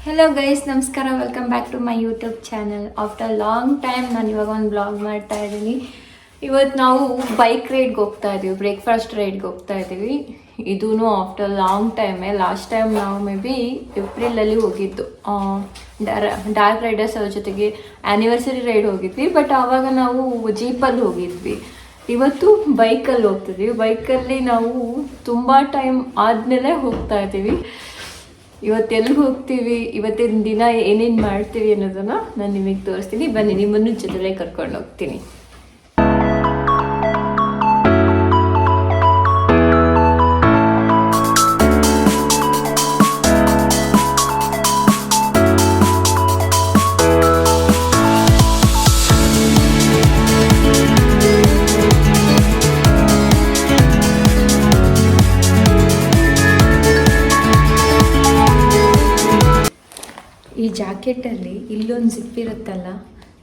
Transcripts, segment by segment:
Hello guys, ನಮಸ್ಕಾರ. Welcome back to my YouTube channel. After long time ನಾನು ಇವಾಗ ಒಂದು ಬ್ಲಾಗ್ ಮಾಡ್ತಾ ಇದ್ದೀನಿ. ಇವತ್ತು ನಾವು ಬೈಕ್ ರೈಡ್ಗೆ ಹೋಗ್ತಾ ಇದ್ದೀವಿ, ಬ್ರೇಕ್ಫಾಸ್ಟ್ ರೈಡ್ಗೆ ಹೋಗ್ತಾ ಇದ್ದೀವಿ. ಇದೂ ಆಫ್ಟರ್ ಲಾಂಗ್ ಟೈಮೇ. ಲಾಸ್ಟ್ ಟೈಮ್ ನಾವು ಮೇ ಬಿ ಏಪ್ರಿಲಲ್ಲಿ ಹೋಗಿದ್ದು, ಡಾರ್ಕ್ ರೈಡರ್ಸ್ ಅವ್ರ ಜೊತೆಗೆ ಆ್ಯನಿವರ್ಸರಿ ರೈಡ್ ಹೋಗಿದ್ವಿ. ಬಟ್ ಆವಾಗ ನಾವು ಜೀಪಲ್ಲಿ ಹೋಗಿದ್ವಿ. ಇವತ್ತು ಬೈಕಲ್ಲಿ ಹೋಗ್ತಿದ್ವಿ. ಬೈಕಲ್ಲಿ ನಾವು ತುಂಬ ಟೈಮ್ ಆದಮೇಲೆ ಹೋಗ್ತಾ ಇದ್ದೀವಿ. ಇವತ್ತು ಎಲ್ಲಿಗೆ ಹೋಗ್ತೀವಿ, ಇವತ್ತಿನ ದಿನ ಏನೇನು ಮಾಡ್ತೀವಿ ಅನ್ನೋದನ್ನು ನಾನು ನಿಮಗೆ ತೋರಿಸ್ತೀನಿ. ಬನ್ನಿ, ನಿಮ್ಮನ್ನು ಜೊತೆಲೇ ಕರ್ಕೊಂಡು ಹೋಗ್ತೀನಿ. ಈ ಜಾಕೆಟಲ್ಲಿ ಇಲ್ಲೊಂದು ಜಿಪ್ ಇರುತ್ತಲ್ಲ,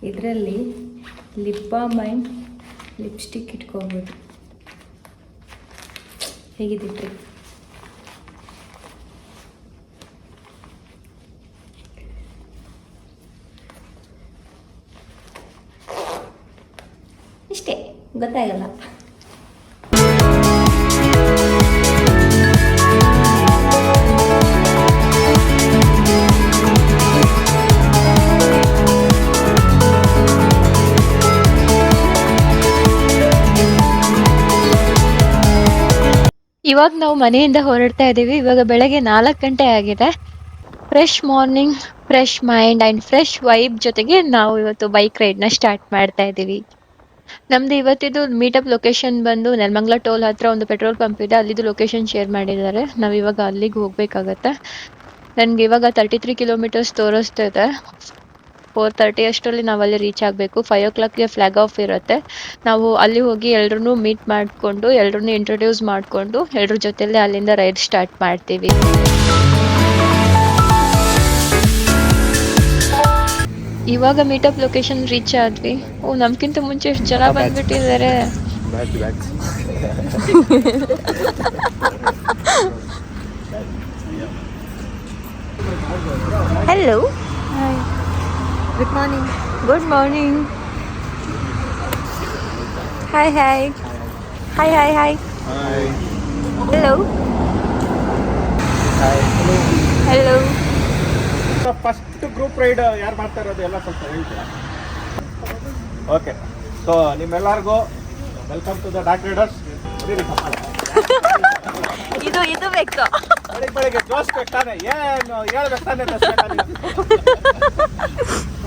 ಇದರಲ್ಲಿ ಲಿಪ್ ಬಾಮ್ ಆ್ಯಂಡ್ ಲಿಪ್ಸ್ಟಿಕ್ ಇಟ್ಕೋಬೋದು. ಹೇಗಿದೆ ಟ್ರಿಕ್? ಇಷ್ಟೇ, ಗೊತ್ತಾಗಲ್ಲ. ಇವಾಗ ನಾವು ಮನೆಯಿಂದ ಹೊರಡ್ತಾ ಇದ್ದೀವಿ. ಇವಾಗ ಬೆಳಗ್ಗೆ 4 ಗಂಟೆ ಆಗಿದೆ. Fresh morning, fresh mind and fresh vibe ಜೊತೆಗೆ ನಾವು ಇವತ್ತು ಬೈಕ್ ರೈಡ್ನ ಸ್ಟಾರ್ಟ್ ಮಾಡ್ತಾ ಇದ್ದೀವಿ. ನಮ್ದು ಇವತ್ತಿದ್ದು ಮೀಟಪ್ ಲೊಕೇಶನ್ ಬಂದು ನೆಲಮಂಗಲ ಟೋಲ್ ಹತ್ರ ಒಂದು ಪೆಟ್ರೋಲ್ ಪಂಪ್ ಇದೆ, ಅಲ್ಲಿದ್ದು ಲೊಕೇಶನ್ ಶೇರ್ ಮಾಡಿದ್ದಾರೆ. ನಾವು ಇವಾಗ ಅಲ್ಲಿಗೆ ಹೋಗ್ಬೇಕಾಗತ್ತೆ. ನನಗೆ ಇವಾಗ 33 ಕಿಲೋಮೀಟರ್ಸ್ ತೋರಿಸ್ತಾ ಇದೆ. 4:30 ಅಷ್ಟರಲ್ಲಿ ನಾವು ಅಲ್ಲಿ ರೀಚ್ ಆಗಬೇಕು. 5 o'clockಗೆ ಫ್ಲಾಗ್ ಆಫ್ ಇರುತ್ತೆ. ನಾವು ಅಲ್ಲಿ ಹೋಗಿ ಎಲ್ರೂ ಮೀಟ್ ಮಾಡಿಕೊಂಡು, ಎಲ್ರೂ ಇಂಟ್ರೊಡ್ಯೂಸ್ ಮಾಡಿಕೊಂಡು, ಎಲ್ರ ಜೊತೆಲೇ ಅಲ್ಲಿಂದ ರೈಡ್ ಸ್ಟಾರ್ಟ್ ಮಾಡ್ತೀವಿ. ಇವಾಗ ಮೀಟಪ್ ಲೊಕೇಶನ್ ರೀಚ್ ಆದ್ವಿ. ನಮ್ಗಿಂತ ಮುಂಚೆ ಎಷ್ಟು ಜನ ಬಂದ್ಬಿಟ್ಟಿದ್ದಾರೆ. Hello, good morning. Good morning. Hi hi hi hi hi. Hello hello. First group ride ಯಾರು ಮಾಡ್ತಾ ಇರೋದು ಎಲ್ಲ ಸ್ವಲ್ಪ ಹೇಳ್ತೀರಾ? ಓಕೆ, ಸೊ ನಿಮ್ಮೆಲ್ಲರಿಗೂ welcome to the dark riders. ಇದು ಬೇಕು. ಬೆಳಿಗ್ಗೆ ಜೋಶ್ ಬೇಕಾನೆ, ಏನು ಹೇಳ್ಬೇಕಾನೆ.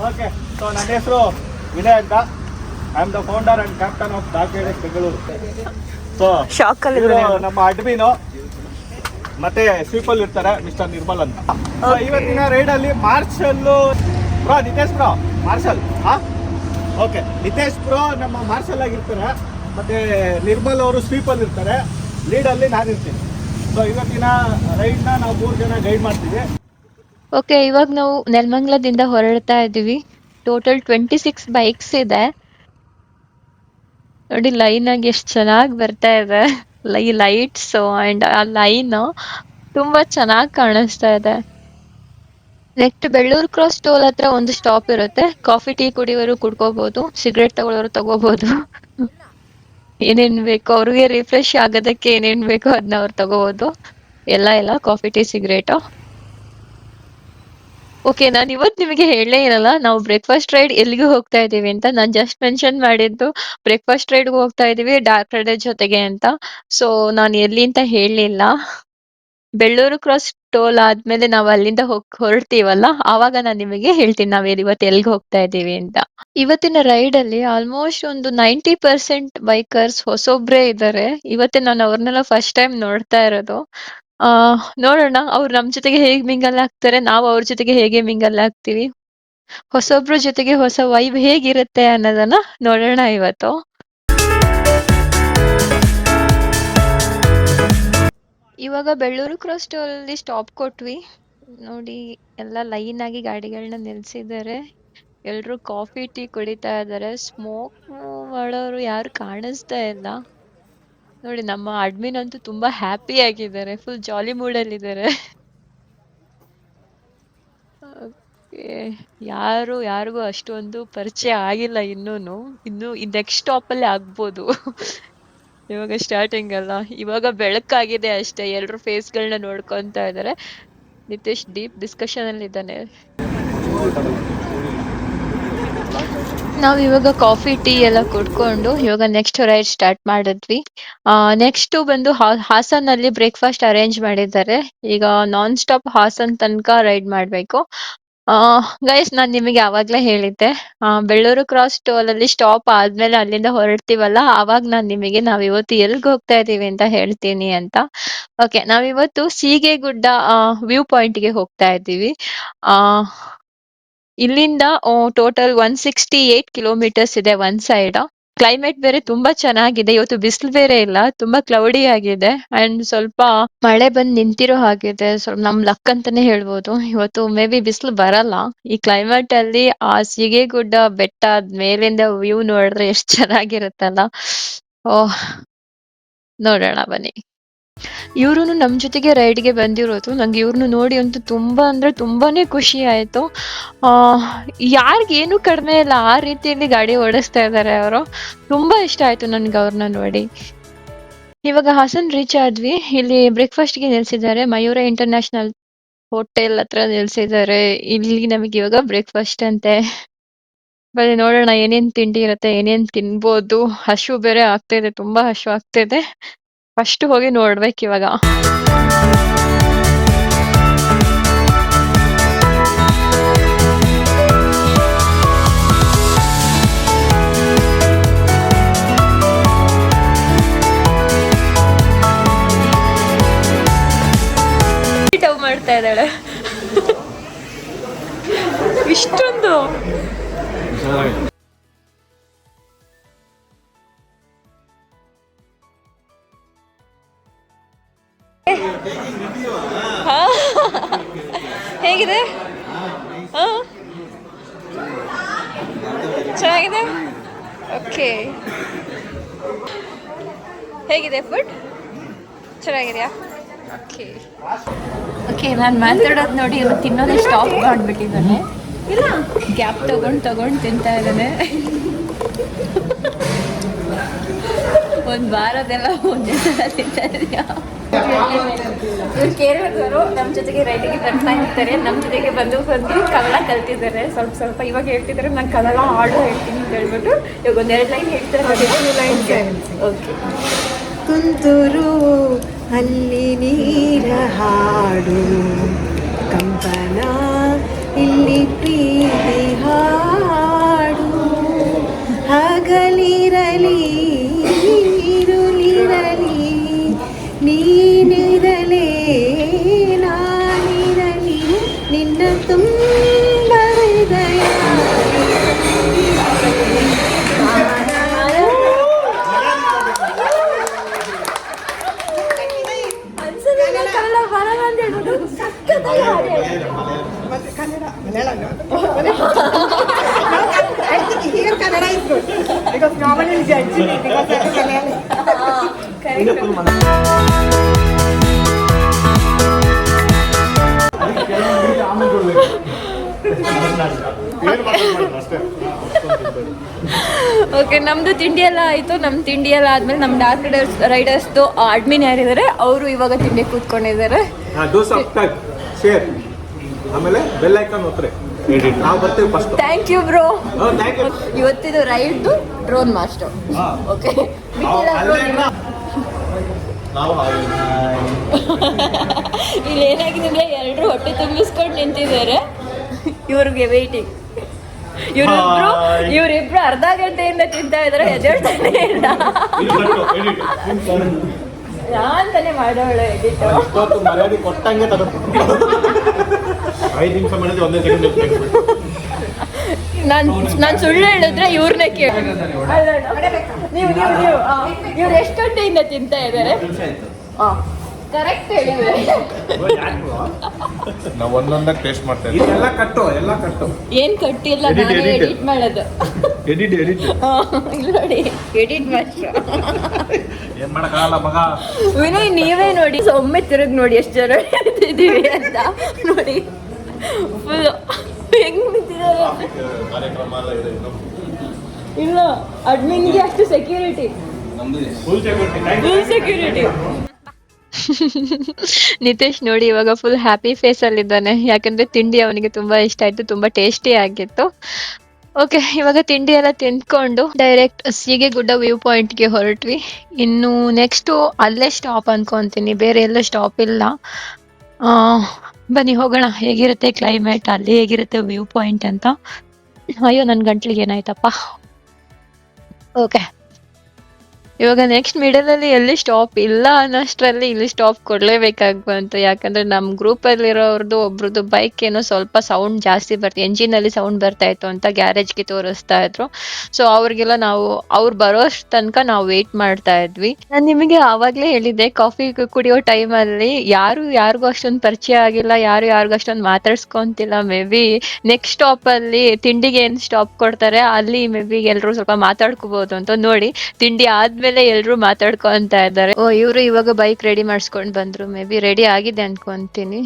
ಓಕೆ, ಸೊ ನನ್ನ ಹೆಸರು ವಿನಯ್ ಅಂತ. I am the founder and captain of dark riders Bengaluru. So ನಮ್ಮ ಅಡ್ಮಿನು ಮತ್ತೆ ಸ್ವೀಪಲ್ಲಿ ಇರ್ತಾರೆ ಮಿಸ್ಟರ್ ನಿರ್ಮಲ್ ಅಂತ. ಇವತ್ತಿನ ರೈಡಲ್ಲಿ marshal bro, Nitesh bro marshal. Okay, Nitesh bro ನಮ್ಮ ಮಾರ್ಷಲ್ ಆಗಿರ್ತಾರೆ, ಮತ್ತೆ ನಿರ್ಮಲ್ ಅವರು ಸ್ವೀಪಲ್ಲಿ ಇರ್ತಾರೆ, ಲೀಡಲ್ಲಿ ನಾನಿರ್ತೀನಿ. ಸೊ ಇವತ್ತಿನ ರೈಡ್ನ ನಾವು 3 ಜನ ಗೈಡ್ ಮಾಡ್ತೀವಿ. ಓಕೆ, ಇವಾಗ ನಾವು ನೆಲಮಂಗಲದಿಂದ ಹೊರಡ್ತಾ ಇದ್ದೀವಿ. ಟೋಟಲ್ 26 ಬೈಕ್ಸ್ ಇದೆ ನೋಡಿ. ಲೈನ್ ಆಗಿ ಎಷ್ಟು ಚೆನ್ನಾಗಿ ಬರ್ತಾ ಇದೆ. ಲೈಟ್ಸ್ ಅಂಡ್ ಆ ಲೈನ್ ತುಂಬಾ ಚೆನ್ನಾಗಿ ಕಾಣಿಸ್ತಾ ಇದೆ. ನೆಕ್ಸ್ಟ್ ಬೆಳ್ಳೂರು ಕ್ರಾಸ್ ಟೋಲ್ ಹತ್ರ ಒಂದು ಸ್ಟಾಪ್ ಇರುತ್ತೆ. ಕಾಫಿ ಟೀ ಕುಡಿಯೋರು ಕುಡ್ಕೋಬಹುದು, ಸಿಗರೇಟ್ ತಗೊಳ್ಳೋರು ತಗೋಬಹುದು. ಏನೇನ್ ಬೇಕೋ ಅವ್ರಿಗೆ ರಿಫ್ರೆಶ್ ಆಗೋದಕ್ಕೆ ಏನೇನ್ ಬೇಕೋ ಅದನ್ನ ಅವ್ರು ತಗೋಬಹುದು. ಎಲ್ಲ ಕಾಫಿ ಟೀ ಸಿಗರೇಟು. ಓಕೆ, ನಾನು ಇವತ್ತು ನಿಮಗೆ ಹೇಳಲೇ ಇರಲ್ಲ ನಾವು ಬ್ರೇಕ್ಫಾಸ್ಟ್ ರೈಡ್ ಎಲ್ಲಿಗೂ ಹೋಗ್ತಾ ಇದ್ದೀವಿ ಅಂತ. ನಾನು ಜಸ್ಟ್ ಮೆನ್ಷನ್ ಮಾಡಿದ್ದು ಬ್ರೇಕ್ಫಾಸ್ಟ್ ರೈಡ್ಗೆ ಹೋಗ್ತಾ ಇದ್ದೀವಿ ಡಾರ್ಕ್ ರೈಡರ್ ಜೊತೆಗೆ ಅಂತ. ಸೊ ನಾನು ಎಲ್ಲಿ ಅಂತ ಹೇಳಲಿಲ್ಲ. ಬೆಳ್ಳೂರು ಕ್ರಾಸ್ ಟೋಲ್ ಆದ್ಮೇಲೆ ನಾವು ಅಲ್ಲಿಂದ ಹೊರಡ್ತೀವಲ್ಲ, ಆವಾಗ ನಾನು ನಿಮಗೆ ಹೇಳ್ತೀನಿ ನಾವು ಇವತ್ತು ಎಲ್ಲಿಗೆ ಹೋಗ್ತಾ ಇದ್ದೀವಿ ಅಂತ. ಇವತ್ತಿನ ರೈಡ್ ಅಲ್ಲಿ ಆಲ್ಮೋಸ್ಟ್ ಒಂದು 90% ಬೈಕರ್ಸ್ ಹೊಸೊಬ್ರೇ ಇದ್ದಾರೆ. ಇವತ್ತೇ ನಾನು ಅವ್ರನ್ನೆಲ್ಲ ಫಸ್ಟ್ ಟೈಮ್ ನೋಡ್ತಾ ಇರೋದು. ನೋಡೋಣ ಅವ್ರು ನಮ್ ಜೊತೆಗೆ ಹೇಗ್ ಮಿಂಗಲ್ ಆಗ್ತಾರೆ, ನಾವು ಅವ್ರ ಜೊತೆಗೆ ಹೇಗೆ ಮಿಂಗಲ್ ಆಗ್ತೀವಿ, ಹೊಸೊಬ್ರ ಜೊತೆಗೆ ಹೊಸ ವೈಬ್ ಹೇಗಿರುತ್ತೆ ಅನ್ನೋದನ್ನ ನೋಡೋಣ ಇವತ್ತು. ಇವಾಗ ಬೆಳ್ಳೂರು ಕ್ರಾಸ್ ಟೋಲ್ ಅಲ್ಲಿ ಸ್ಟಾಪ್ ಕೊಟ್ವಿ ನೋಡಿ. ಎಲ್ಲ ಲೈನ್ ಆಗಿ ಗಾಡಿಗಳನ್ನ ನಿಲ್ಸಿದ್ದಾರೆ. ಎಲ್ರು ಕಾಫಿ ಟೀ ಕುಡಿತಾ ಇದ್ದಾರೆ. ಸ್ಮೋಕ್ ಮಾಡೋರು ಯಾರು ಕಾಣಿಸ್ತಾ ಇಲ್ಲ. ನೋಡಿ ನಮ್ಮ ಅಡ್ಮಿನ್ ಅಂತೂ ತುಂಬಾ ಹ್ಯಾಪಿ ಆಗಿದ್ದಾರೆ, ಫುಲ್ ಜಾಲಿ ಮೂಡಲ್ಲಿದ್ದಾರೆ. ಓಕೆ, ಯಾರಿಗೂ ಅಷ್ಟೊಂದು ಪರಿಚಯ ಆಗಿಲ್ಲ ಇನ್ನು ಈ ನೆಕ್ಸ್ಟ್ ಸ್ಟಾಪ್ ಅಲ್ಲಿ ಆಗ್ಬೋದು. ಇವಾಗ ಸ್ಟಾರ್ಟಿಂಗ್ ಅಲ್ಲ, ಇವಾಗ ಬೆಳಕಾಗಿದೆ ಅಷ್ಟೇ, ಎಲ್ರು ಫೇಸ್ ಗಳನ್ನ ನೋಡ್ಕೊಂತ ಇದಾರೆ. ನಿತೇಶ್ ಡೀಪ್ ಡಿಸ್ಕಷನ್ ಅಲ್ಲಿ ಇದ್ದಾನೆ. ನಾವ್ ಇವಾಗ ಕಾಫಿ ಟೀ ಎಲ್ಲ ಕುಡ್ಕೊಂಡು ಇವಾಗ ನೆಕ್ಸ್ಟ್ ರೈಡ್ ಸ್ಟಾರ್ಟ್ ಮಾಡಿದ್ವಿ. ನೆಕ್ಸ್ಟ್ ಬಂದು ಹಾಸನ್ ಅಲ್ಲಿ ಬ್ರೇಕ್ಫಾಸ್ಟ್ ಅರೇಂಜ್ ಮಾಡಿದ್ದಾರೆ. ಈಗ ನಾನ್ ಸ್ಟಾಪ್ ಹಾಸನ್ ತನಕ ರೈಡ್ ಮಾಡ್ಬೇಕು. ಗೈಸ್, ನಾನ್ ನಿಮಗೆ ಅವಾಗ್ಲೇ ಹೇಳಿದ್ದೆ, ಬೆಳ್ಳೂರು ಕ್ರಾಸ್ ಟೋಲ್ ಅಲ್ಲಿ ಸ್ಟಾಪ್ ಆದ್ಮೇಲೆ ಅಲ್ಲಿಂದ ಹೊರಡ್ತೀವಲ್ಲ, ಅವಾಗ ನಾವ್ ಇವತ್ತು ಎಲ್ಗ್ ಹೋಗ್ತಾ ಇದೀವಿ ಅಂತ ಹೇಳ್ತೀನಿ ಅಂತ. ಓಕೆ, ನಾವಿವತ್ತು ಸೀಗೆಗುಡ್ಡ ವ್ಯೂ ಪಾಯಿಂಟ್ ಗೆ ಹೋಗ್ತಾ ಇದ್ದೀವಿ. ಆ ಇಲ್ಲಿಂದ ಟೋಟಲ್ 168 ಕಿಲೋಮೀಟರ್ಸ್ ಇದೆ ಒಂದ್ ಸೈಡ್. ಕ್ಲೈಮೇಟ್ ಬೇರೆ ತುಂಬಾ ಚೆನ್ನಾಗಿದೆ, ಇವತ್ತು ಬಿಸಿಲು ಬೇರೆ ಇಲ್ಲ, ತುಂಬಾ ಕ್ಲೌಡಿ ಆಗಿದೆ ಅಂಡ್ ಸ್ವಲ್ಪ ಮಳೆ ಬಂದ್ ನಿಂತಿರೋ ಹಾಗಿದೆ. ಸ್ವಲ್ಪ ನಮ್ ಲಕ್ ಅಂತಾನೆ ಹೇಳ್ಬೋದು, ಇವತ್ತು ಮೇ ಬಿ ಬಿಸಿಲು ಬರಲ್ಲ. ಈ ಕ್ಲೈಮೇಟ್ ಅಲ್ಲಿ ಆ ಸೀಗೆಗುಡ್ಡ ಬೆಟ್ಟ ಮೇಲಿಂದ ವ್ಯೂ ನೋಡಿದ್ರೆ ಎಷ್ಟ್ ಚೆನ್ನಾಗಿರುತ್ತಲ್ಲ. ಓಹ್, ನೋಡೋಣ ಬನ್ನಿ. ಇವ್ರುನು ನಮ್ ಜೊತೆಗೆ ರೈಡ್ಗೆ ಬಂದಿರೋದು. ನಂಗೆ ಇವ್ರನ್ನು ನೋಡಿ ಅಂತೂ ತುಂಬಾ ಅಂದ್ರೆ ತುಂಬಾನೇ ಖುಷಿ ಆಯ್ತು. ಯಾರಿಗೇನು ಕಡಿಮೆ ಇಲ್ಲ, ಆ ರೀತಿಯಲ್ಲಿ ಗಾಡಿ ಓಡಿಸ್ತಾ ಇದ್ದಾರೆ ಅವರು. ತುಂಬಾ ಇಷ್ಟ ಆಯ್ತು ನನ್ಗೆ ಅವ್ರನ್ನ ನೋಡಿ. ಇವಾಗ ಹಾಸನ್ ರೀಚ್ ಆದ್ವಿ. ಇಲ್ಲಿ ಬ್ರೇಕ್ಫಾಸ್ಟ್ ಗೆ ನಿಲ್ಸಿದ್ದಾರೆ, ಮಯೂರ ಇಂಟರ್ನ್ಯಾಷನಲ್ ಹೋಟೆಲ್ ಹತ್ರ ನಿಲ್ಸಿದ್ದಾರೆ. ಇಲ್ಲಿ ನಮಗೆ ಇವಾಗ ಬ್ರೇಕ್ಫಾಸ್ಟ್ ಅಂತೆ. ಬರೀ ನೋಡೋಣ ಏನೇನ್ ತಿಂಡಿ ಇರುತ್ತೆ, ಏನೇನ್ ತಿನ್ಬೋದು. ಹಶು ಬೇರೆ ಆಗ್ತಿದೆ, ತುಂಬಾ ಹಶು ಆಗ್ತಿದೆ. ಫಸ್ಟ್ ಹೋಗಿ ನೋಡ್ಬೇಕು ಇವಾಗ. ಮಾಡ್ತಾ ಇದ್ದಾಳೆ ಇಷ್ಟೊಂದು. ಹೇಗಿದೆ? ಚೆನ್ನಾಗಿದೆ. ಓಕೆ, ಹೇಗಿದೆ ಫುಡ್? ಚೆನ್ನಾಗಿದೆಯಾ? ಓಕೆ ಓಕೆ, ನಾನು ಮಾತಾಡೋದು ನೋಡಿ ಇವ್ರು ತಿನ್ನೋದೇ ಸ್ಟಾಪ್ ಮಾಡಿಬಿಟ್ಟಿದ್ದಾನೆ. ಇಲ್ಲ, ಗ್ಯಾಪ್ ತಗೊಂಡು ತಿಂತಾ ಇದ್ದಾನೆ. ಒಂದು ವಾರದೆಲ್ಲ ಒಂದೇ ಸಲ ತಿಂತಾ ಇದೆಯಾ? ಇವ್ರು ಕೇರಳದವರು ನಮ್ಮ ಜೊತೆಗೆ ರೈಡಿಗೆ ಬರ್ತಾ ಇರ್ತಾರೆ. ನಮ್ಮ ಜೊತೆಗೆ ಬಂದು ಕನ್ನಡ ಕಲ್ತಿದ್ದಾರೆ ಸ್ವಲ್ಪ. ಇವಾಗ ಹೇಳ್ತಿದ್ದಾರೆ ನಾನು ಕನ್ನಡ ಹಾಡು ಹೇಳ್ತೀನಿ ಅಂತ ಹೇಳ್ಬಿಟ್ಟು ಇವಾಗ ಒಂದೆರಡು ಲೈನ್ ಹೇಳ್ತಾರೆ. ಓಕೆ. ತುಂತುರು ಅಲ್ಲಿ ನೀರ ಹಾಡು, ಕಂಪನ ಇಲ್ಲಿ ಪ್ರೀತಿ ಹಾಡು, ಹಗಲಿರಲಿ ಇರುಳಿರಲಿ ನೀನಿರಲೇ ನಾನಿರಲಿ ನಿನ್ನ ತುಂಬ ಹೃದಯ. Kannada is good because normally we judge it because that is Malayali. Okay, ನಮ್ದು ತಿಂಡಿ ಎಲ್ಲ ಆಯ್ತು. ತಿಂಡಿ ಎಲ್ಲ ಆದ್ಮೇಲೆ ನಮ್ ಡಾರ್ಕ್ ರೈಡರ್ಸ್ದು ಅಡ್ಮಿನ್ ಯಾರಿದ್ದಾರೆ ಅವರು ಇವಾಗ ತಿಂಡಿ ಕೂತ್ಕೊಂಡಿದ್ದಾರೆ. ಆಮೇಲೆ ಬೆಲ್ ಐಕಾನ್ ಒತ್ತರೆ ನಾವು ಬರ್ತೀವಿ ಫಸ್ಟ್. Thank you bro. ಇವತ್ತಿದು ರೈಡ್ದು ಡ್ರೋನ್ ಮಾಸ್ಟರ್. ಓಕೆ, ಇಲ್ಲಿ ಏನಾಗಿದೆ ಅಂದ್ರೆ ಎಲ್ಲರೂ ಹೊಟ್ಟೆ ತುಂಬಿಸ್ಕೊಂಡು ನಿಂತಿದ್ದಾರೆ, ಇವ್ರಿಗೆ ವೇಟಿಂಗ್. ಇವರಿಬ್ರು ಅರ್ಧ ಗಂಟೆಯಿಂದ ತಿಂತಾ ಇದಾರೆ, ಎದ್ದೇಳ್ತಾನೆ ಇಲ್ಲ. ನಾನ್ತಾನೆ ಮಾಡೋಳು ಎಡಿಟ್. ಮರ್ಯಾದೆ ಕೊಟ್ಟಂಗೆ ತಗೊಂಡು 5 ನಿಮಿಷ ಮಾಡಿದ್ರೆ 1 ಸೆಕೆಂಡ್. ನಾನು ಸುಳ್ಳು ಹೇಳಿದ್ರೆ ಇವ್ರನ್ನೇ ಕೇಳಿ. ನೀವು ಇವ್ರು ಎಷ್ಟು ಗಂಟೆಯಿಂದ ತಿಂತಾ ಇದ್ದಾರೆ? ಕರೆಕ್ಟ್ ಹೇಳಿದ್ರೆ ನಾವು ಒಂದೊಂದಾಗಿ ಟೇಸ್ಟ್ ಮಾಡ್ತಾ ಇದ್ದೀವಿ. ಇದೆಲ್ಲ ಕಟ್ಟು, ಎಲ್ಲ ಕಟ್ಟು. ಏನ್ ಕಟ್ಟಿಲ್ಲ, Edit, ನಾನೇ edit. ಎಡಿಟ್ ಮಾಡೋದು. ಎಡಿಟ್ ಎಡಿಟ್ ಇಲ್ಲಿ ನೋಡಿ, ಎಡಿಟ್ ಮಾಸ್ಟ್ರು. ಏನ್ ಮಾಡಕ್ಕಾಗಲ್ಲ ಮಗ. ವಿನಯ್ ನೀವೇ ನೋಡಿ, ಒಮ್ಮೆ ತಿರುಗಿ ನೋಡಿ ಎಷ್ಟು ಜನ ಇದ್ದೀವಿ ಅಂತ ನೋಡಿ. ಫುಲ್ ಹೆಂಗ್ ನಿಂತಿದ್ದಾರೆ. ಕಾರ್ಯಕ್ರಮ ಎಲ್ಲ ಇದೆ ಇನ್ನು. ಇಲ್ಲ, ಅಡ್ಮಿನ್ಗೆ ಅಷ್ಟು security, full security. Full security. Nitesh ನೋಡಿ ಇವಾಗ ಫುಲ್ ಹ್ಯಾಪಿ ಫೇಸ್ ಅಲ್ಲಿ ಇದ್ದಾನೆ, ಯಾಕಂದ್ರೆ ತಿಂಡಿ ಅವನಿಗೆ ತುಂಬಾ ಇಷ್ಟ ಆಯ್ತು, ತುಂಬಾ ಟೇಸ್ಟಿ ಆಗಿತ್ತು. ಓಕೆ, ಇವಾಗ ತಿಂಡಿ ಎಲ್ಲ ತಿಂದ್ಕೊಂಡು ಡೈರೆಕ್ಟ್ ಸೀಗೆಗುಡ್ಡ ವ್ಯೂ ಪಾಯಿಂಟ್ಗೆ ಹೊರಟ್ವಿ. ಇನ್ನು ನೆಕ್ಸ್ಟು ಅಲ್ಲೇ ಸ್ಟಾಪ್ ಅನ್ಕೊಂತೀನಿ, ಬೇರೆ ಎಲ್ಲ ಸ್ಟಾಪ್ ಇಲ್ಲ. ಬನ್ನಿ ಹೋಗೋಣ, ಹೇಗಿರುತ್ತೆ ಕ್ಲೈಮೇಟ್, ಅಲ್ಲಿ ಹೇಗಿರುತ್ತೆ ವ್ಯೂ ಪಾಯಿಂಟ್ ಅಂತ. ಅಯ್ಯೋ, ನನ್ನ ಗಂಟ್ಲಿಗೆ ಏನಾಯ್ತಪ್ಪ. ಓಕೆ, ಇವಾಗ ನೆಕ್ಸ್ಟ್ ಮಿಡಲಲ್ಲಿ ಎಲ್ಲಿ ಸ್ಟಾಪ್ ಇಲ್ಲ ಅನ್ನೋಷ್ಟರಲ್ಲಿ ಇಲ್ಲಿ ಸ್ಟಾಪ್ ಕೊಡ್ಲೇಬೇಕಾಗಿ ಬಂತು, ಯಾಕಂದ್ರೆ ನಮ್ಮ ಗ್ರೂಪಲ್ಲಿರೋರ್ದು ಒಬ್ರದ್ದು ಬೈಕ್ ಏನೋ ಸ್ವಲ್ಪ ಸೌಂಡ್ ಜಾಸ್ತಿ ಎಂಜಿನಲ್ಲಿ ಸೌಂಡ್ ಬರ್ತಾ ಇತ್ತು ಅಂತ ಗ್ಯಾರೇಜ್ಗೆ ತೋರಿಸ್ತಾ ಇದ್ರು. ಸೊ ಅವ್ರಿಗೆಲ್ಲ ನಾವು ಅವ್ರು ಬರೋ ತನಕ ನಾವು ವೇಟ್ ಮಾಡ್ತಾ ಇದ್ವಿ. ನಾನು ನಿಮಗೆ ಆವಾಗಲೇ ಹೇಳಿದ್ದೆ, ಕಾಫಿ ಕುಡಿಯೋ ಟೈಮಲ್ಲಿ ಯಾರಿಗೂ ಅಷ್ಟೊಂದು ಪರಿಚಯ ಆಗಿಲ್ಲ, ಯಾರಿಗೂ ಅಷ್ಟೊಂದು ಮಾತಾಡ್ಸ್ಕೊಂತಿಲ್ಲ. ಮೇ ಬಿ ನೆಕ್ಸ್ಟ್ ಸ್ಟಾಪಲ್ಲಿ ತಿಂಡಿಗೆ ಏನು ಸ್ಟಾಪ್ ಕೊಡ್ತಾರೆ ಅಲ್ಲಿ ಮೇ ಬಿ ಎಲ್ಲರೂ ಸ್ವಲ್ಪ ಮಾತಾಡ್ಕೋಬಹುದು ಅಂತ. ನೋಡಿ, ತಿಂಡಿ ಆದ್ಮೇಲೆ ಎಲ್ರು ಮಾತಾಡ್ಕೊಂತ ಇದ್ದಾರೆ. ಓ, ಇವರು ಇವಾಗ ಬೈಕ್ ರೆಡಿ ಮಾಡಿಸ್ಕೊಂಡ್ ಬಂದ್ರು, ಮೇ ಬಿ ರೆಡಿ ಆಗಿದೆ ಅನ್ಕೊಂತೀನಿ.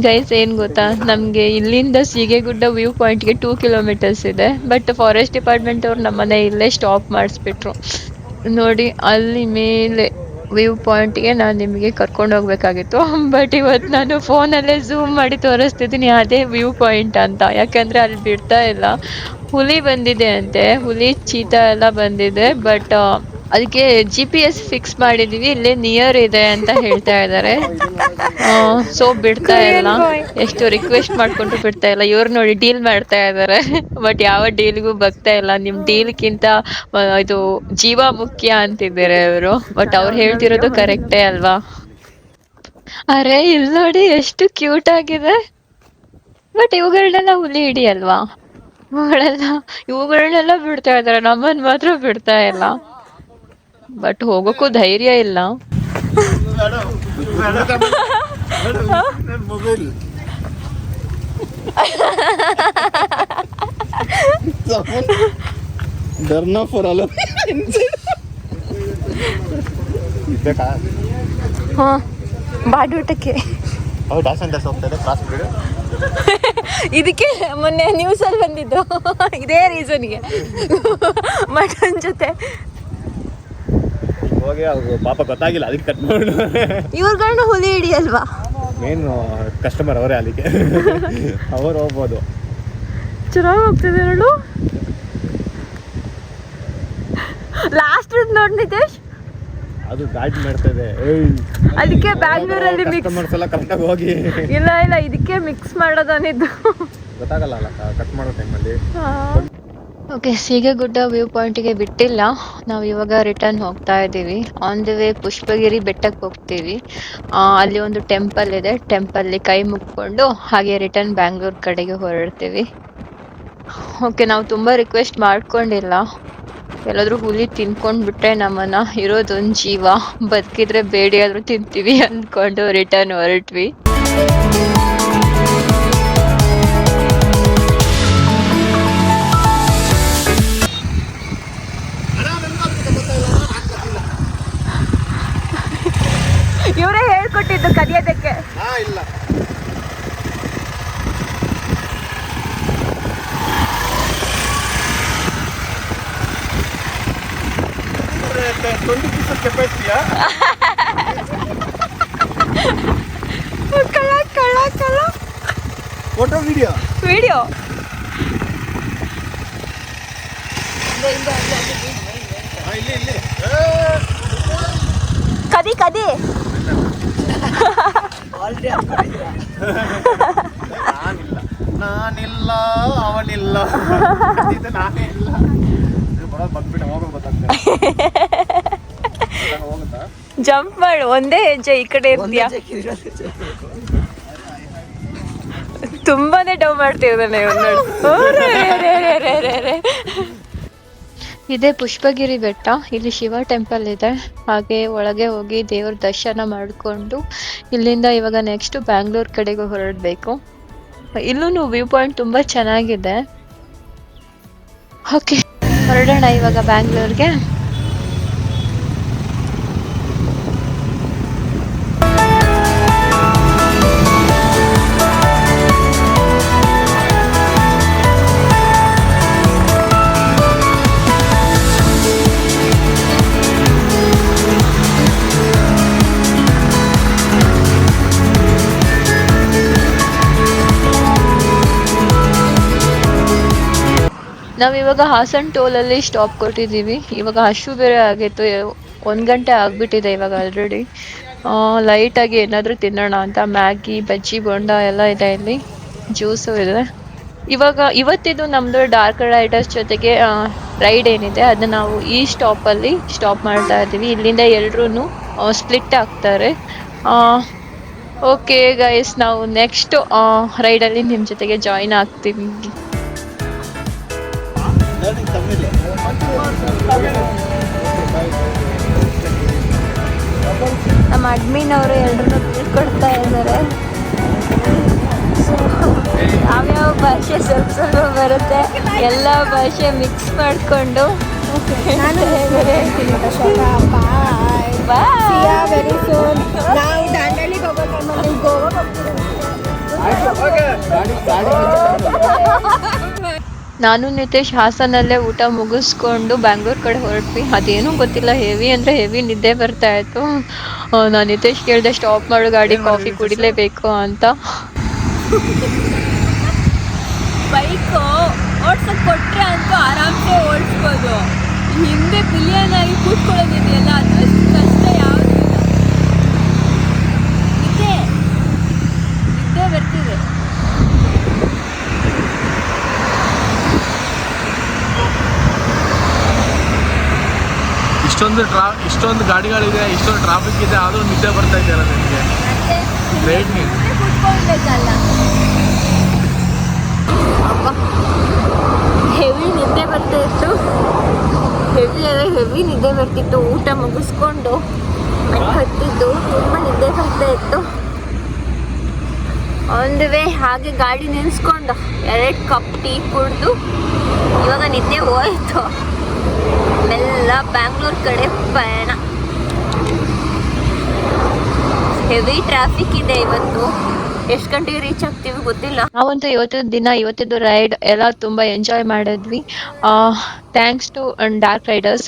ಗೈಸ್, ಏನ್ ಗೊತ್ತಾ, ನಮ್ಗೆ ಇಲ್ಲಿಂದ ಸೀಗೆಗುಡ್ಡ ವ್ಯೂ ಪಾಯಿಂಟ್ಗೆ 2 ಕಿಲೋಮೀಟರ್ಸ್ ಇದೆ. ಬಟ್ ಫಾರೆಸ್ಟ್ ಡಿಪಾರ್ಟ್ಮೆಂಟ್ ಅವ್ರು ನಮ್ಮನೆ ಇಲ್ಲೇ ಸ್ಟಾಪ್ ಮಾಡಿಸ್ಬಿಟ್ರು. ನೋಡಿ, ಅಲ್ಲಿ ಮೇಲೆ ವ್ಯೂ ಪಾಯಿಂಟ್ಗೆ ನಾನು ನಿಮಗೆ ಕರ್ಕೊಂಡು ಹೋಗ್ಬೇಕಾಗಿತ್ತು. ಬಟ್ ಇವತ್ತು ನಾನು ಫೋನಲ್ಲೇ ಝೂಮ್ ಮಾಡಿ ತೋರಿಸ್ತಿದ್ದೀನಿ ಅದೇ ವ್ಯೂ ಪಾಯಿಂಟ್ ಅಂತ, ಯಾಕಂದ್ರೆ ಅಲ್ಲಿ ಬಿಡ್ತಾ ಇಲ್ಲ. ಹುಲಿ ಬಂದಿದೆ ಅಂತೆ, ಹುಲಿ ಚೀತಾ ಎಲ್ಲ ಬಂದಿದೆ. ಬಟ್ ಅದಕ್ಕೆ GPS ಫಿಕ್ಸ್ ಮಾಡಿದೀವಿ, ಇಲ್ಲೇ ನಿಯರ್ ಇದೆ ಅಂತ ಹೇಳ್ತಾ ಇದ್ದಾರೆ. ಸೊ ಬಿಡ್ತಾ ಇಲ್ಲ, ಎಷ್ಟು ರಿಕ್ವೆಸ್ಟ್ ಮಾಡ್ಕೊಂಡು ಬಿಡ್ತಾ ಇಲ್ಲ. ಇವ್ರು ನೋಡಿ ಡೀಲ್ ಮಾಡ್ತಾ ಇದ್ದಾರೆ, ಬಟ್ ಯಾವ ಡೀಲ್ಗೂ ಬರ್ತಾ ಇಲ್ಲ. ನಿಮ್ ಡೀಲ್ಗಿಂತ ಇದು ಜೀವ ಮುಖ್ಯ ಅಂತಿದ್ದಾರೆ ಇವರು. ಬಟ್ ಅವ್ರು ಹೇಳ್ತಿರೋದು ಕರೆಕ್ಟೇ ಅಲ್ವಾ? ಅರೆ, ಇಲ್ಲಿ ನೋಡಿ ಎಷ್ಟು ಕ್ಯೂಟ್ ಆಗಿದೆ. ಬಟ್ ಇವುಗಳನ್ನೆಲ್ಲ ಹುಲಿ ಹಿಡಿಯಲ್ವಾ? ಇವುಗಳನ್ನೆಲ್ಲ ಬಿಡ್ತಾ ಇದಾರೆ, ನಮ್ಮನ್ ಮಾತ್ರ ಬಿಡ್ತಾ ಇಲ್ಲ. ಬಟ್ ಹೋಗೋಕ್ಕೂ ಧೈರ್ಯ ಇಲ್ಲ. ಮೊಬೈಲ್ डरना फॉर ऑल ಹಾ, ಬಾಡೂಟಕ್ಕೆ ಇದಕ್ಕೆ ಮೊನ್ನೆ ನ್ಯೂಸಲ್ಲಿ ಬಂದಿದ್ದು ಇದೇ ರೀಸನ್ಗೆ, ಮಟನ್ ಜೊತೆ ಹೋಗಿ ಅವ್ರು ಪಾಪ ಗೊತ್ತಾಗಿಲ್ಲ, ಅದಕ್ಕೆ ಕಟ್ ಮಾಡಿ. ಇವ್ರುಗಳನ್ನ ಹುಲಿ ಹಿಡಿಯಲ್ವಾ? ಮೇನ್ ಕಸ್ಟಮರ್ ಅವರೇ, ಅದಕ್ಕೆ ಅವ್ರು ಹೋಗ್ಬೋದು. ಚೆನ್ನಾಗಿ ಹೋಗ್ತಿದೆ ನೋಡು. ಲಾಸ್ಟ್ ನೋಡಿ ನಿತೇಶ್, ಅದು ಗಾಡಿ ಮಾಡ್ತದೆ. ಅದಕ್ಕೆ ಬ್ಯಾಂಗ್ಳೂರಲ್ಲಿ ಕಸ್ಟಮರ್ಸ್ ಎಲ್ಲ ಕರೆಕ್ಟಾಗಿ ಹೋಗಿ. ಇಲ್ಲ ಇದಕ್ಕೆ ಮಿಕ್ಸ್ ಮಾಡೋದನಿದ್ದು ಗೊತ್ತಾಗಲ್ಲ ಅಲ್ಲ ಕಟ್ ಮಾಡೋ ಟೈಮಲ್ಲಿ. ಓಕೆ, ಸೀಗೆಗುಡ್ಡ ವ್ಯೂ ಪಾಯಿಂಟ್ಗೆ ಬಿಟ್ಟಿಲ್ಲ, ನಾವು ಇವಾಗ ರಿಟರ್ನ್ ಹೋಗ್ತಾ ಇದ್ದೀವಿ. ಆನ್ ದಿ ವೇ ಪುಷ್ಪಗಿರಿ ಬೆಟ್ಟಕ್ಕೆ ಹೋಗ್ತೀವಿ. ಅಲ್ಲಿ ಒಂದು ಟೆಂಪಲ್ ಇದೆ, ಟೆಂಪಲ್ಲಿ ಕೈ ಮುಕ್ಕೊಂಡು ಹಾಗೆ ರಿಟರ್ನ್ ಬ್ಯಾಂಗ್ಳೂರ್ ಕಡೆಗೆ ಹೊರಡ್ತೀವಿ. ಓಕೆ, ನಾವು ತುಂಬ ರಿಕ್ವೆಸ್ಟ್ ಮಾಡ್ಕೊಂಡಿಲ್ಲ. ಎಲ್ಲಾದ್ರೂ ಹುಲಿ ತಿನ್ಕೊಂಡು ಬಿಟ್ರೆ ನಮ್ಮನ್ನ, ಇರೋದೊಂದು ಜೀವ, ಬದುಕಿದ್ರೆ ಬೇಡಿ ಆದ್ರೂ ತಿಂತೀವಿ ಅಂದ್ಕೊಂಡು ರಿಟರ್ನ್ ಹೊರಟ್ವಿ. 20 pieces ಕೆಪಾಸಿಟಿಯಾ? ಕಳ್ಳ ಫೋಟೋ ವಿಡಿಯೋ ವಿಡಿಯೋ ಇಲ್ಲಿ ಕದಿ ನಾನಿಲ್ಲ ಅವನಿಲ್ಲ ನಾನೇ ಇಲ್ಲ ಬರೋದು ಬಂದ್ಬಿಟ್ಟು ಹೋಗೋದು ಗೊತ್ತಾಗ್ತದೆ. ಹೋಗುತ್ತಾ ಜಂಪ್ ಮಾಡು, ಒಂದೇ ಹೆಜ್ಜೆ ಈ ಕಡೆ ಇರ್ತೀಯ. ತುಂಬಾನೇ ಡೌ ಮಾಡ್ತಿದ್ದಾನೆ ಇದೇ ಪುಷ್ಪಗಿರಿ ಬೆಟ್ಟ. ಇಲ್ಲಿ ಶಿವ ಟೆಂಪಲ್ ಇದೆ. ಹಾಗೆ ಒಳಗೆ ಹೋಗಿ ದೇವ್ರ ದರ್ಶನ ಮಾಡಿಕೊಂಡು ಇಲ್ಲಿಂದ ಇವಾಗ ನೆಕ್ಸ್ಟ್ ಬ್ಯಾಂಗ್ಳೂರ್ ಕಡೆಗೆ ಹೊರಡಬೇಕು. ಇಲ್ಲೂ ವ್ಯೂ ಪಾಯಿಂಟ್ ತುಂಬಾ ಚೆನ್ನಾಗಿದೆ. ಓಕೆ, ಹೊರಡೋಣ ಇವಾಗ ಬ್ಯಾಂಗ್ಳೂರ್ಗೆ. ನಾವಿವಾಗ ಹಾಸನ್ ಟೋಲಲ್ಲಿ ಸ್ಟಾಪ್ ಕೊಟ್ಟಿದ್ದೀವಿ. ಇವಾಗ ಹಶು ಬೇರೆ ಆಗಿತ್ತು, 1 ಗಂಟೆ ಆಗಿಬಿಟ್ಟಿದೆ ಇವಾಗ ಆಲ್ರೆಡಿ. ಲೈಟಾಗಿ ಏನಾದರೂ ತಿನ್ನೋಣ ಅಂತ ಮ್ಯಾಗಿ, ಬಜ್ಜಿ, ಬೋಂಡ ಎಲ್ಲ ಇದೆ. ಇಲ್ಲಿ ಜ್ಯೂಸು ಇದೆ. ಇವತ್ತಿದು ನಮ್ಮದು ಡಾರ್ಕ್ ರೈಡರ್ಸ್ ಜೊತೆಗೆ ರೈಡ್ ಏನಿದೆ ಅದನ್ನ ನಾವು ಈ ಸ್ಟಾಪಲ್ಲಿ ಸ್ಟಾಪ್ ಮಾಡ್ತಾ ಇದ್ದೀವಿ. ಇಲ್ಲಿಂದ ಎಲ್ಲರೂ ಸ್ಪ್ಲಿಟ್ ಆಗ್ತಾರೆ. ಓಕೆ ಗೈಸ್, ನಾವು ನೆಕ್ಸ್ಟ್ ರೈಡಲ್ಲಿ ನಿಮ್ಮ ಜೊತೆಗೆ ಜಾಯಿನ್ ಆಗ್ತೀವಿ. ನಮ್ಮ ಅಡ್ಮಿನ್ ಅವರು ಎಲ್ಲರೂ ತಿಳ್ಕೊಡ್ತಾ ಇದ್ದಾರೆ. ಯಾವ್ಯಾವ ಭಾಷೆ ಸ್ವಲ್ಪ ಬರುತ್ತೆ, ಎಲ್ಲ ಭಾಷೆ ಮಿಕ್ಸ್ ಮಾಡಿಕೊಂಡು ನಾನು ಹೇಳ್ತೀನಿ ವೆರಿ ಸೂನ್. ನಾವು ದಾಂಡೇಲಿಗೆ ಹೋಗೋ ಟೈಮಲ್ಲಿ ಗೋವಾ ನಾನು ನಿತೇಶ್ ಹಾಸನಲ್ಲೇ ಊಟ ಮುಗಿಸ್ಕೊಂಡು ಬ್ಯಾಂಗ್ಳೂರ್ ಕಡೆ ಹೊರಟ್ವಿ. ಅದೇನೂ ಗೊತ್ತಿಲ್ಲ, ಹೆವಿ ಅಂದರೆ ಹೆವಿ ನಿದ್ದೆ ಬರ್ತಾ ಇತ್ತು. ನಾನು ನಿತೇಶ್ ಕೇಳಿದೆ ಸ್ಟಾಪ್ ಮಾಡು ಗಾಡಿ, ಕಾಫಿ ಕುಡಿಲೇಬೇಕು ಅಂತ. ಬೈಕು ಓಡ್ಸೋಕೆ ಕೊಟ್ಟರೆ ಅಂತೂ ಆರಾಮ್ಸೆ ಓಡಿಸ್ಬೋದು. ಹಿಂದೆ ಪಿಲಿಯನ್ ಆಗಿ ಕೂತ್ಕೊಳ್ಳೋದಿದೆಯಲ್ಲ, ಅದು ಕಷ್ಟ ಯಾವುದೂ ಇಲ್ಲ. ನಿದ್ದೆ ಬರ್ತಿದೆ. ಇಷ್ಟೊಂದು ಗಾಡಿಗಳಿದೆ, ಇಷ್ಟೊಂದು ಟ್ರಾಫಿಕ್ ಇದೆ, ಆದರೂ ನಿದ್ದೆ ಬರ್ತಾ ಇದೆಯಲ್ಲ ನಿಮಗೆ? ರೇಟ್ ಕೂತ್ಕೊಳ್ಬೇಕಲ್ಲ. ಹೆವಿ ನಿದ್ದೆ ಬರ್ತಾ ಇತ್ತು. ಹೆವಿ ನಿದ್ದೆ ಬರ್ತಿತ್ತು. ಊಟ ಮುಗಿಸ್ಕೊಂಡು ಹತ್ತಿದ್ದು ತುಂಬ ನಿದ್ದೆ ಬರ್ತಾ ಇತ್ತು. ಒಂದು ವೇ ಹಾಗೆ ಗಾಡಿ ನಿಲ್ಲಿಸ್ಕೊಂಡು 2 ಕಪ್ ಟೀ ಕುಡಿದು ಇವಾಗ ನಿದ್ದೆ ಹೋಯ್ತು. ಮೆಲ್ಲ ಬ್ಯಾಂಗ್ಳೂರ್ ಕಡೆ ಪಯಣ. ಹೆವಿ ಟ್ರಾಫಿಕ್ ಇದೆ ಇವತ್ತು. ಎಷ್ಟು ಗಂಟೆಗೆ ರೀಚ್ ಆಗ್ತೀವಿ ಗೊತ್ತಿಲ್ಲ. ನಾವಂತೂ ಇವತ್ತಿದ್ದು ರೈಡ್ ಎಲ್ಲ ತುಂಬ ಎಂಜಾಯ್ ಮಾಡಿದ್ವಿ. Thanks to Dark Riders.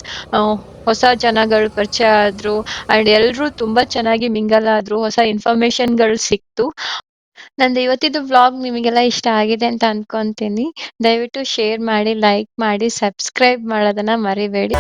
ಹೊಸ ಜನಗಳು ಪರಿಚಯ ಆದರು ಆ್ಯಂಡ್ ಎಲ್ಲರೂ ತುಂಬ ಚೆನ್ನಾಗಿ ಮಿಂಗಲ್ ಆದರು. ಹೊಸ ಇನ್ಫಾರ್ಮೇಷನ್ಗಳು ಸಿಕ್ತು. ನಂದು ಇವತ್ತಿದ್ದು ವ್ಲಾಗ್ ನಿಮಗೆಲ್ಲ ಇಷ್ಟ ಆಗಿದೆ ಅಂತ ಅನ್ಕೊಂತೀನಿ. ದಯವಿಟ್ಟು ಶೇರ್ ಮಾಡಿ, ಲೈಕ್ ಮಾಡಿ, ಸಬ್ಸ್ಕ್ರೈಬ್ ಮಾಡೋದನ್ನ ಮರಿಬೇಡಿ.